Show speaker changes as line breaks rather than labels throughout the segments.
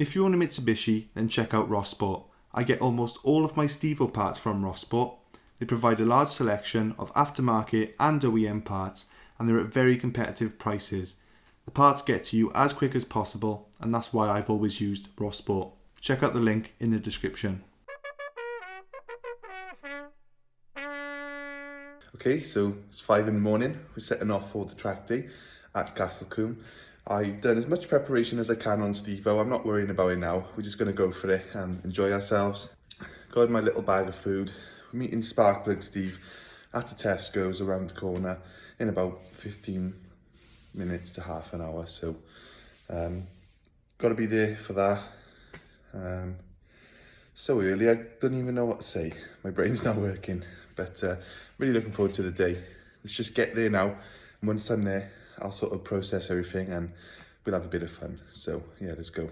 If you own a Mitsubishi, then check out Rossport. I get almost all of my Stevo parts from Rossport. They provide a large selection of aftermarket and OEM parts, and they're at very competitive prices. The parts get to you as quick as possible, and that's why I've always used Rossport. Check out the link in the description. Okay, so it's 5 in the morning. We're setting off for the track day at Castle Combe. I've done as much preparation as I can on Stevo. I'm not worrying about it now. We're just going to go for it and enjoy ourselves. Got my little bag of food. We're meeting Sparkplug Steve at the Tesco's around the corner in about 15 minutes to half an hour. So, got to be there for that. So early, I don't even know what to say. My brain's not working, but really looking forward to the day. Let's just get there now. And once I'm there, I'll sort of process everything and we'll have a bit of fun. So yeah, let's go.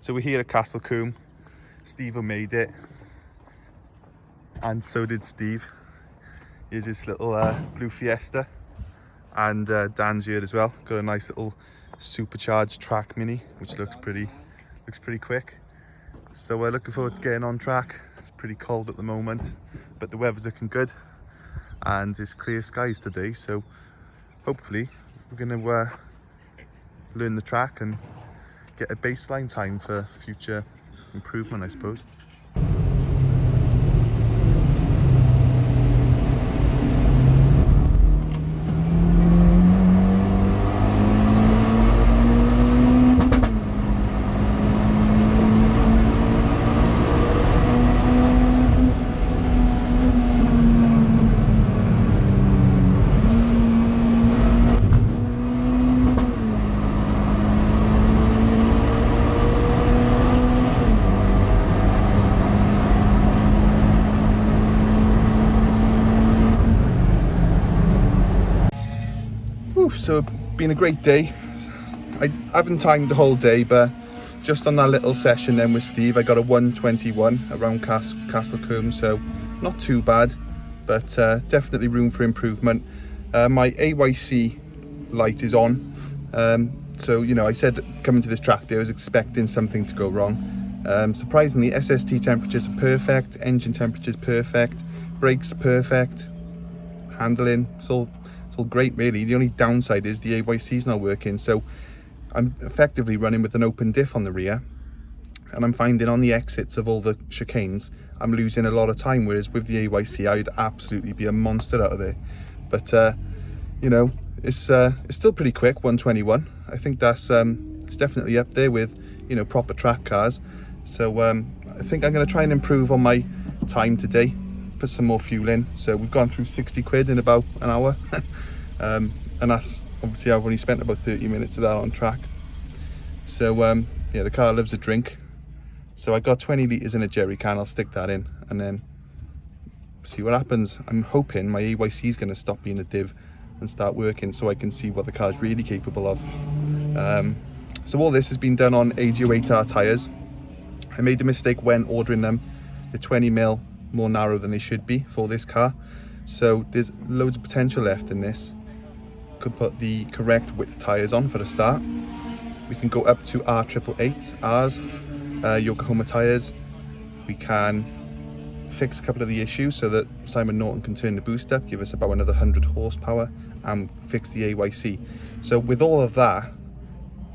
So we're here at Castle Combe. Stevo made it, and so did Steve. Here's his little blue Fiesta, and Dan's here as well. Got a nice little supercharged track mini, which looks pretty quick. So we're looking forward to getting on track. It's pretty cold at the moment, but the weather's looking good, and it's clear skies today. So hopefully we're gonna learn the track and get a baseline time for future improvement, I suppose. So it's been a great day. I haven't timed the whole day, but just on that little session then with Steve, I got a 121 around Castle Combe, so not too bad, but definitely room for improvement. My AYC light is on, so you know, I said coming to this track day I was expecting something to go wrong. Surprisingly, SST temperatures are perfect, engine temperatures perfect, brakes perfect, handling, it's all great really. The only downside is the AYC is not working, so I'm effectively running with an open diff on the rear, and I'm finding on the exits of all the chicanes I'm losing a lot of time, whereas with the AYC I'd absolutely be a monster out of it. But you know, it's still pretty quick, 121. I think that's it's definitely up there with, you know, proper track cars. So I think I'm going to try and improve on my time today, put some more fuel in. So we've gone through 60 quid in about an hour. And that's obviously, I've only spent about 30 minutes of that on track. So yeah, the car loves a drink, so I got 20 litres in a jerry can. I'll stick that in and then see what happens. I'm hoping my AYC is going to stop being a div and start working, so I can see what the car's really capable of. So all this has been done on AG08R tyres. I made a mistake when ordering them. They're 20mm more narrow than they should be for this car, so there's loads of potential left in this. Could put the correct width tyres on for the start. We can go up to R888Rs, Yokohama tyres. We can fix a couple of the issues so that Simon Norton can turn the boost up, give us about another 100 horsepower, and fix the AYC. So with all of that,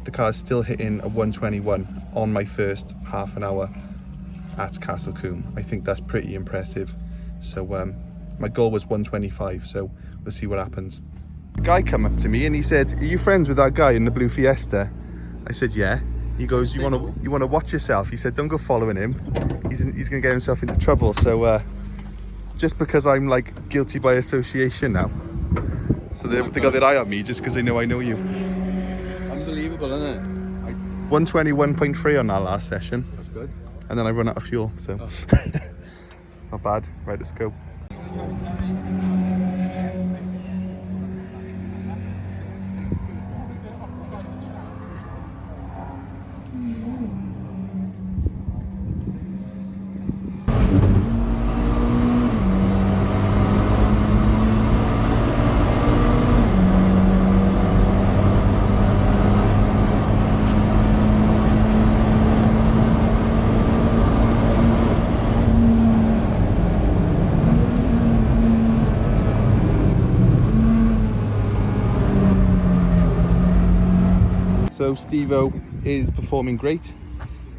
the car's still hitting a 121 on my first half an hour at Castle Combe. I think that's pretty impressive. So my goal was 125, so we'll see what happens. A guy come up to me and he said, "Are you friends with that guy in the blue Fiesta?" I said, "Yeah." He goes, you want to watch yourself." He said, "Don't go following him. He's going to get himself into trouble." So just because I'm like guilty by association now, so they got their eye on me just because they know I know you.
Unbelievable, isn't it?
121.3 on that last session.
That's good.
And then I run out of fuel, so not bad. Right, let's go. So Stevo is performing great.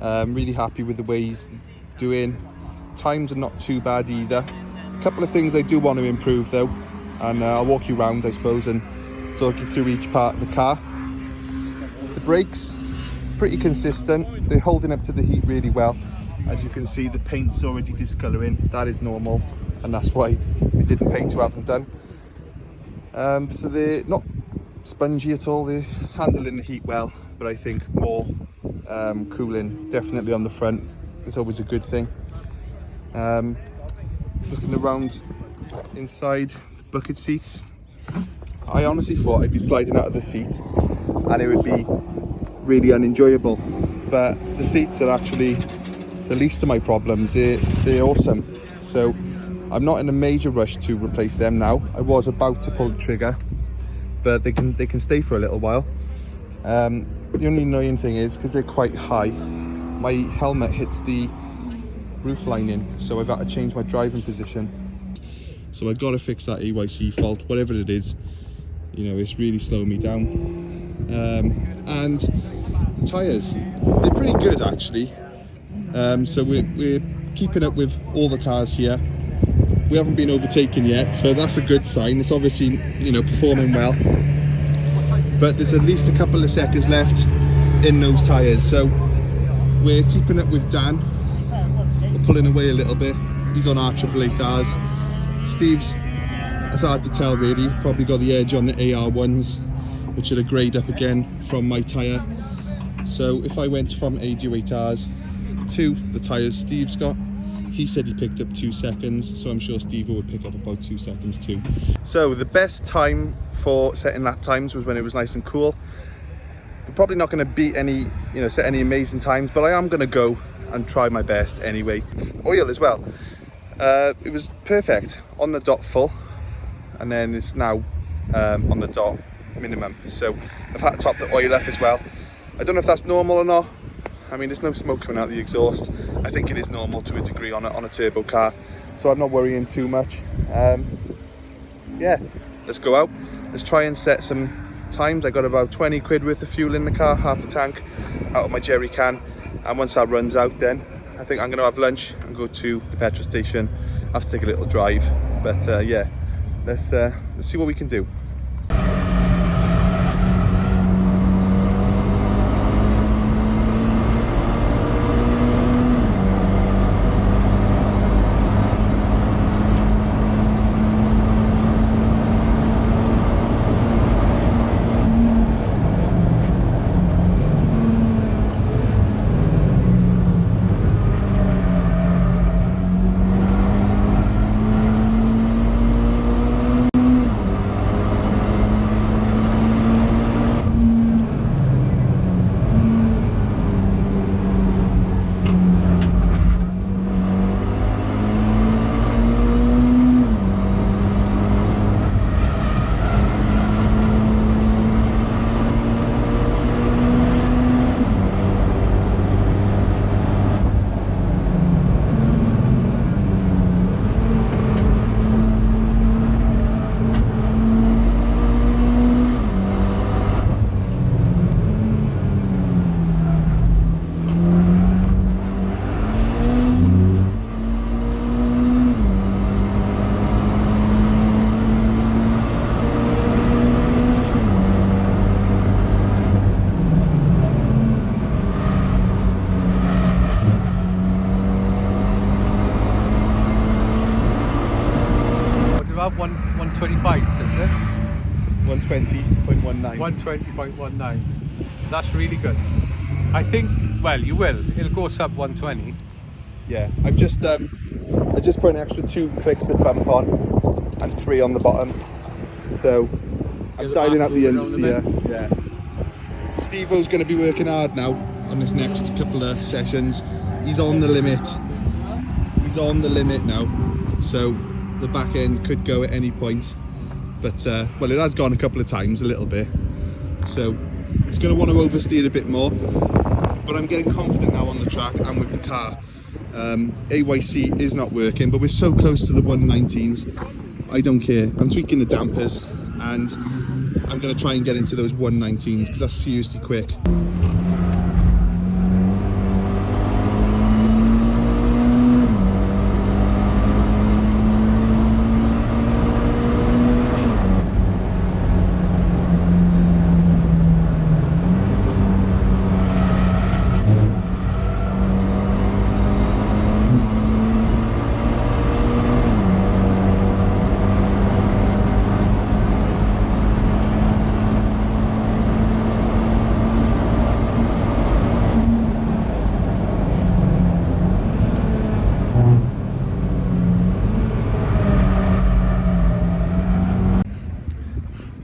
Really happy with the way he's doing. Times are not too bad either. A couple of things I do want to improve though, and I'll walk you around I suppose and talk you through each part of the car. The brakes, pretty consistent. They're holding up to the heat really well. As you can see, the paint's already discolouring. That is normal, and that's why we didn't paint to have them done. So they're not spongy at all. They're handling the heat well, but I think more cooling definitely on the front is always a good thing. Looking around inside, bucket seats, I honestly thought I'd be sliding out of the seat and it would be really unenjoyable, but the seats are actually the least of my problems. They're awesome, so I'm not in a major rush to replace them now. I was about to pull the trigger, but they can stay for a little while. The only annoying thing is, because they're quite high, my helmet hits the roof lining, so I've had to change my driving position. So I've got to fix that AYC fault, whatever it is. You know, it's really slowing me down. And tyres, they're pretty good actually. So we're keeping up with all the cars here. We haven't been overtaken yet, so that's a good sign. It's obviously, you know, performing well. But there's at least a couple of seconds left in those tyres, so we're keeping up with Dan. We're pulling away a little bit. He's on our 888Rs. Steve's, it's hard to tell really, probably got the edge on the AR1s, which are a grade up again from my tyre. So if I went from 888Rs to the tyres Steve's got, he said he picked up 2 seconds, so I'm sure Stevo would pick up about 2 seconds too. So the best time for setting lap times was when it was nice and cool. We're probably not going to beat any, you know, set any amazing times, but I am going to go and try my best anyway. Oil as well. It was perfect on the dot full, and then it's now on the dot minimum. So I've had to top the oil up as well. I don't know if that's normal or not. I mean, there's no smoke coming out of the exhaust. I think it is normal to a degree on a turbo car, so I'm not worrying too much. Yeah, let's go out. Let's try and set some times. I got about 20 quid worth of fuel in the car, half the tank out of my jerry can. And once that runs out, then I think I'm gonna have lunch and go to the petrol station. I have to take a little drive, but yeah, let's see what we can do.
Have 125, is it?
120.19.
120.19. That's really good. I think, well, you will. It'll go sub 120.
Yeah, I just put an extra 2 clicks to bump on and 3 on the bottom. So I'm dialing out the understeer. Yeah. Stevo's going to be working hard now on this next couple of sessions. He's on the limit. He's on the limit now. So the back end could go at any point. But well, it has gone a couple of times, a little bit. So it's going to want to oversteer a bit more. But I'm getting confident now on the track and with the car. AYC is not working, but we're so close to the 119s. I don't care. I'm tweaking the dampers and I'm going to try and get into those 119s because that's seriously quick.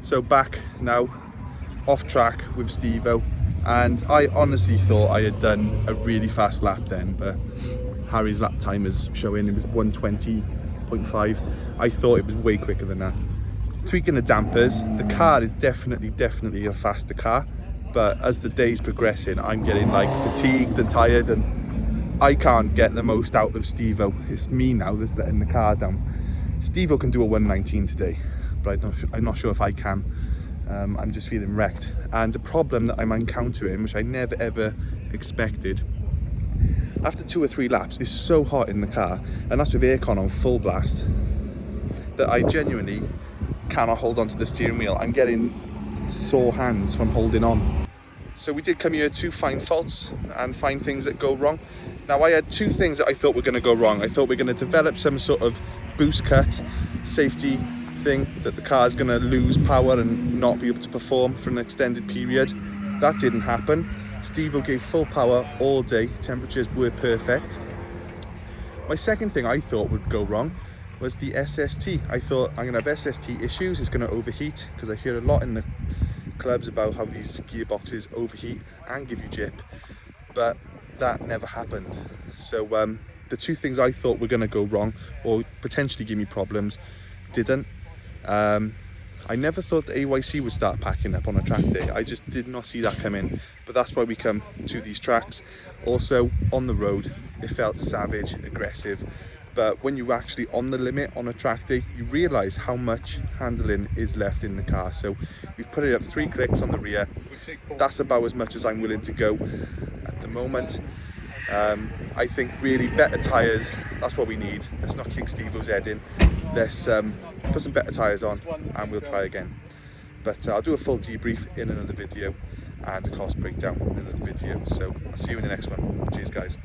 So back now, off track with Stevo, and I honestly thought I had done a really fast lap then, but Harry's lap time is showing it was 120.5. I thought it was way quicker than that. Tweaking the dampers, the car is definitely a faster car, but as the day's progressing, I'm getting like fatigued and tired, and I can't get the most out of Stevo. It's me now that's letting the car down. Stevo can do a 119 today, but I'm not sure if I can. I'm just feeling wrecked. And the problem that I'm encountering, which I never ever expected, after 2 or 3 laps, it's so hot in the car, and that's with aircon on full blast, that I genuinely cannot hold on to the steering wheel. I'm getting sore hands from holding on. So we did come here to find faults and find things that go wrong. Now I had 2 things that I thought were going to go wrong. I thought we're going to develop some sort of boost cut safety thing, that the car is going to lose power and not be able to perform for an extended period. That didn't happen. Stevo gave full power all day. Temperatures were perfect. My second thing I thought would go wrong was the SST. I thought I'm going to have SST issues, it's going to overheat, because I hear a lot in the clubs about how these gearboxes overheat and give you jip, but that never happened. So the 2 things I thought were going to go wrong or potentially give me problems didn't. I never thought the AYC would start packing up on a track day. I just did not see that coming, but that's why we come to these tracks. Also on the road, it felt savage, aggressive, but when you're actually on the limit on a track day, you realise how much handling is left in the car. So we've put it up 3 clicks on the rear. That's about as much as I'm willing to go at the moment. I think really better tyres, that's what we need. Let's not kick Stevo's head in. Let's put some better tyres on and we'll try again. But I'll do a full debrief in another video and a cost breakdown in another video. So I'll see you in the next one. Cheers guys.